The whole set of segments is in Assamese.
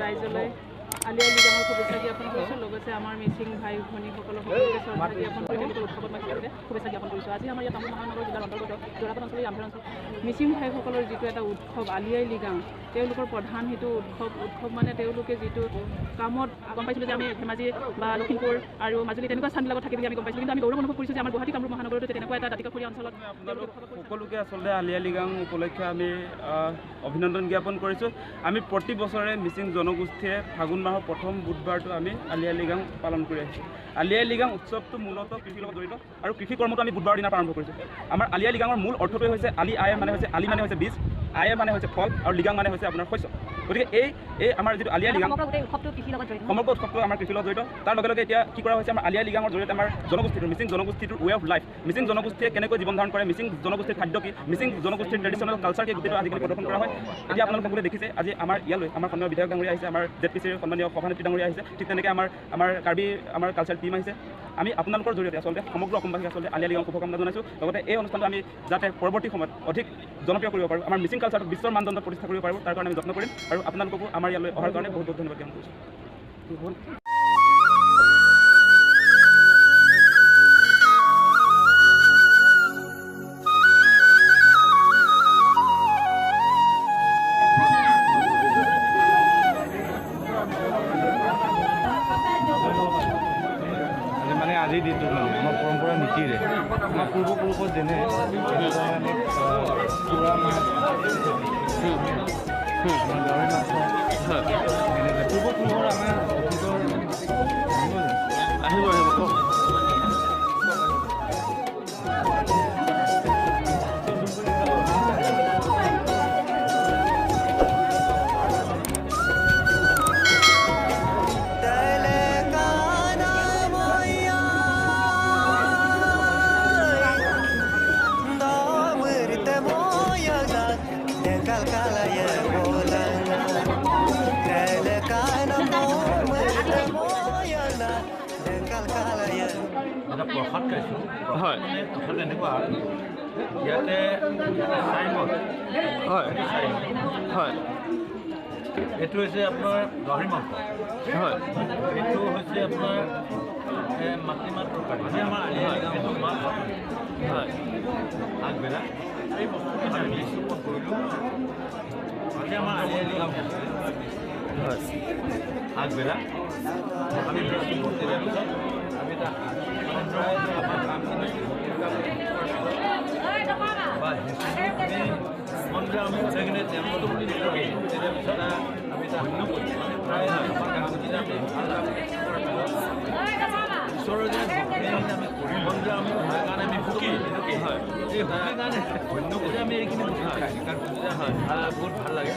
ৰাইজলৈ আলি আই লৃগাঙৰ শুভেচ্ছা জ্ঞাপন কৰিছোঁ। লগতে আমাৰ মিচিং ভাই ভনীসকলক সকলোকে শ্ৰদ্ধা জ্ঞাপন কৰি তেওঁলোকৰ উৎসৱত মই শুভেচ্ছা জ্ঞাপন কৰিছোঁ। আজি আমাৰ ইয়াত কামৰূপ মহানগৰ জিলাৰ অন্তৰ্গত যোৰাবাট অঞ্চলৰ আমভেৰ অঞ্চল মিচিং ভাইসকলৰ যিটো এটা উৎসৱ আলি আই লৃগাং, তেওঁলোকৰ প্ৰধান সেইটো উৎসৱ মানে তেওঁলোকে যিটো কামত গম পাইছিলোঁ যে আমি ধেমাজি বা লখিমপুৰ আৰু মাজুলী তেনেকুৱা স্থানবিলাকত থাকি বুলি আমি গম পাইছিলোঁ, কিন্তু আমি গৌৰৱ অনুভৱ কৰিছোঁ যে আমাৰ গুৱাহাটী কামৰূপ মহানগৰতো তেনেকুৱা এটা দাঁতিকাষৰীয়া অঞ্চলত সকলোকে আচলতে আলি আই লৃগাং উপলক্ষে আমি অভিনন্দন জ্ঞাপন কৰিছোঁ। আমি প্ৰতি বছৰে মিচিং জনগোষ্ঠীয়ে ফাগুন মাহৰ প্ৰথম বুধবাৰটো আমি আলি আই লৃগাং পালন কৰি আহিছোঁ। আলি আই লৃগাং উৎসৱটো মূলতঃ কৃষিৰ লগত জড়িত আৰু কৃষি কৰ্মটো আমি বুধবাৰৰ দিনা আৰম্ভ কৰিছোঁ। আমাৰ আলি আই লৃগাঙৰ মূল অৰ্থটোৱে হৈছে আলি আই মানে হৈছে আলি মানে হৈছে বীজ, আই মানে হৈছে ফল আৰু লৃগাং মানে হৈছে আপোনাৰ শস্য। গতিকে এই আমাৰ যিটো আলি আই লৃগাং সমগ্ৰ উৎসৱটো আমাৰ কৃষিৰ লগত জড়িত। তাৰ লগে লগে এতিয়া কি কৰা হৈছে, আমাৰ আলি আই লৃগাঙৰ জৰিয়তে আমাৰ জনগোষ্ঠীটোৰ মিচিং জনগোষ্ঠীটোৰ ৱে অফ লাইফ, মিচিং জনগোষ্ঠীয়ে কেনেকৈ জীৱন ধাৰণ কৰে, মিচিং জনগোষ্ঠীৰ খাদ্য কি, মিচিং জনগোষ্ঠীৰ ট্ৰেডিশ্যনেল কালচাৰ কি, গোটেইটো আজিকালি প্ৰদৰ্শন কৰা হয়। এতিয়া আপোনালোকে সকলোৱে দেখিছে আজি আমাৰ ইয়ালৈ আমাৰ সন্মানীয় বিধায়ক ডাঙৰীয়া আহিছে, আমাৰ ZPCৰ সন্মানীয় সভানেত্ৰী ডাঙৰীয়া আহিছে, ঠিক তেনেকৈ আমাৰ কাৰ্বি আমাৰ কালচাৰ টীম আহিছে। আমি আপোনালোকৰ জৰিয়তে আচলতে সমগ্ৰ অসমবাসীক আচলতে আলি আই লৃগাং শুভকামনা জনাইছোঁ। লগতে এই অনুষ্ঠানটো আমি যাতে পৰৱৰ্তী সময়ত অধিক জনপ্ৰিয় কৰিব পাৰোঁ, আমাৰ মিচিং কালচাৰটো বিশ্বৰ মানদণ্ডত প্ৰতিষ্ঠা কৰিব পাৰোঁ, তাৰ কাৰণে আমি যত্ন কৰিম আৰু আপোনালোককো আমাৰ ইয়ালৈ অহাৰ কাৰণে বহুত বহুত ধন্যবাদ জ্ঞাপন কৰিছোঁ। আজিৰ দিনটোত মানে আমাৰ পৰম্পৰা নীতিৰে আমাৰ পূৰ্বপুৰুষত যেনে আমি চুৰা মাছ গাহৰি মাছ পূৰ্বপুৰুষৰ আমাৰ অতীতৰ আহিব কওক। এটা প্ৰসাদ খাইছোঁ। হয়, প্ৰসাদ এনেকুৱা ইয়াতে চাইমদ হয় হয়, এইটো হৈছে আপোনাৰ গাহৰি মাংস, হয় এইটো হৈছে আপোনাৰ মাটিমাহ তৰকাৰী। আমাৰ আলি আই লৃগাং মাছ হয় আগবেলা এই বস্তুটো আমি মিক্স কৰিলোঁ। আজি আমাৰ আলি আই লৃগাং হয় আগবেলা আমি মিক্স আমি এটা প্ৰায় আমাৰ কামখিনি বা মন্দিৰ আমি গোটেইখিনি তেওঁলোকতো বুলি তেতিয়া পিছত আমি এটা শূন্য কৰিছোঁ। আমি প্ৰায় আমাৰ কামখিনি আমি ঈশ্বৰৰ যে ভক্তিখিনি আমি কৰি মন্দিৰ আমি তাৰ কাৰণে আমি সুখী হয়। এই সুখীৰ কাৰণে শূন্য কৰি আমি এইখিনি বস্তু খাই কাৰণ হয় বহুত ভাল লাগে।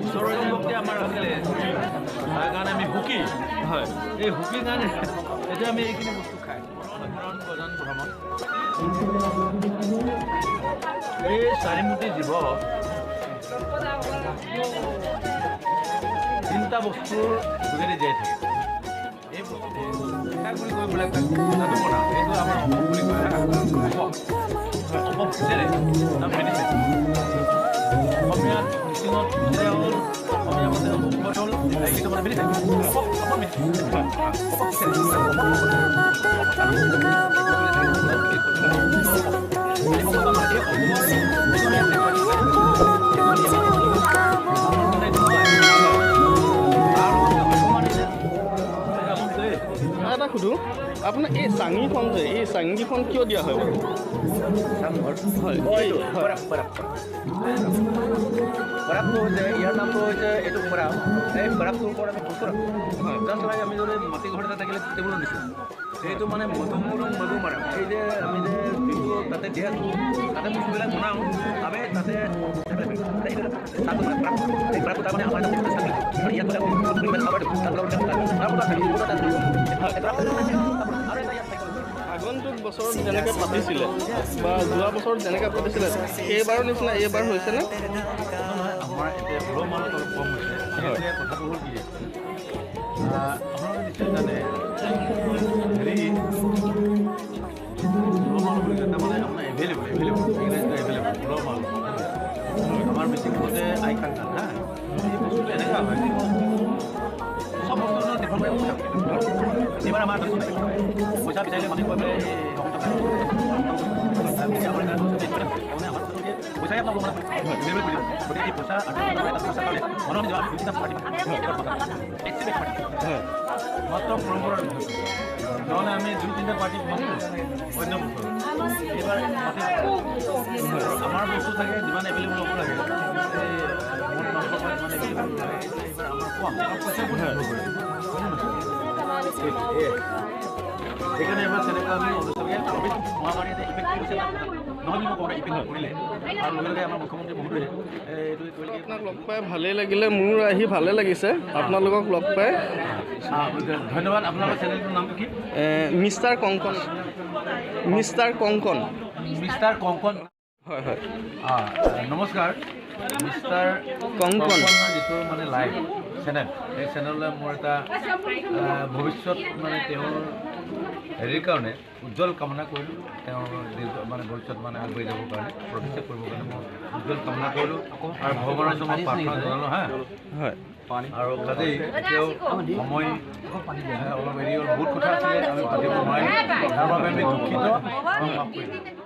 ঈশ্বৰৰ যে ভক্তি আমাৰ আছিলে তাৰ কাৰণে আমি সুখী হয়। এই সুখীৰ কাৰণে এতিয়া আমি এইখিনি বস্তু খাই প্ৰধান ভ্ৰমণ এই চাৰিমুখী জীৱ তিনিটা বস্তুৰ যোগেদি জীয়াই থাকে। এই বস্তু বুলি কৈ বোলে বনাওঁ এইটো আমাৰ অপক বুলি কয় অপক ভূতেৰে মেডিচিন অসমীয়াত মিচিঙত ভূতেৰে হ'ল অসমীয়া মতে অপত হ'ল এইটো মানে মেডিচিন এটা সুধোঁ, আপোনাৰ এই চাঙিখন যে এই চাঙিখন কিয় দিয়া হয় বাৰু? বৰাকটো হৈছে ইয়াৰ নামটো হৈছে এইটো বৰাক। এই বৰাকটোৰ ওপৰত আমি বস্তু ৰাখোঁ। জাষ্ট লাইক আমি যদি মাটি ঘৰ এটা থাকিলে টেবুলৰ নিচিনা সেইটো মানে মধু মাৰা এই যে আমি যে যোনটো তাতে দি আছোঁ তাতে বস্তুবিলাক বনাওঁ আমি তাতে তাৰমানে আমাৰ আগন্তুক বছৰত যেনেকৈ পাতিছিলে বা যোৱা বছৰত যেনেকৈ পাতিছিলে সেইবাৰৰ নিচিনা এইবাৰ হৈছেনে? আমাৰ এতিয়া ঘৰৰ মানুহ অলপ কম হৈছে। এতিয়া কথাটো হ'ল কি আপোনালোকে নিশ্চয় জানে হেৰি ঘৰৰ মানুহ বুলি তাৰমানে আপোনাৰ এভেইলেবল ঘৰৰ মানুহ আমাৰ মিচিংতে আই কাংকান হা এই বস্তুটো এনেকুৱা হয় এইবাৰ আমাৰ পইচা বিচাৰিলে মানে কৈ পেলাই পইচাই আপোনাক মানে ডেলিভাৰী কৰি দিব গতিকে এই পইচা মনৰ নিজৰ বিভিন্ন পাৰ্টি মাত্ৰ পৰম্পৰাৰ নহ'লে আমি 2-3টা পাৰ্টি অন্য এইবাৰ আমাৰ বস্তু থাকে যিমান এভেইলেবল হ'ব লাগে সেইকাৰণে এবাৰ তেনেকুৱা আমি কোভিড মহামাৰী এটা ইফেক্ট কৰিছে ইফেক্ট কৰিলে আৰু লগে লগে আমাৰ মুখ্যমন্ত্ৰী মহোদয়ে এইটো আপোনাক লগ পাই ভালেই লাগিলে, মোৰ আহি ভালে লাগিছে আপোনালোকক লগ পাই। ধন্যবাদ। আপোনালোকৰ চেনেলটোৰ নামটো কি? Mister Kankan. Mister Kankan. Mister Kankan. হয় হয়। নমস্কাৰ। মিষ্টাৰ কংকন যিটো মানে লাইভ চেনেল, সেই চেনেললৈ মোৰ এটা ভৱিষ্যত মানে তেওঁৰ হেৰিৰ কাৰণে উজ্জ্বল কামনা কৰিলোঁ। তেওঁৰ মানে ভৱিষ্যত মানে আগবাঢ়ি যাবৰ কাৰণে প্ৰতিষ্ঠা কৰিবৰ কাৰণে মই উজ্জ্বল কামনা কৰিলোঁ আৰু ভগৱানৰ ওচৰত মই প্ৰাৰ্থনা জনালোঁ। হয় আৰু কাজেই এতিয়াও সময় অলপ হেৰি হ'ল, বহুত কথা আছিলে আমি পাতিব নোৱাৰিম, তাৰ বাবে আমি দুখিত।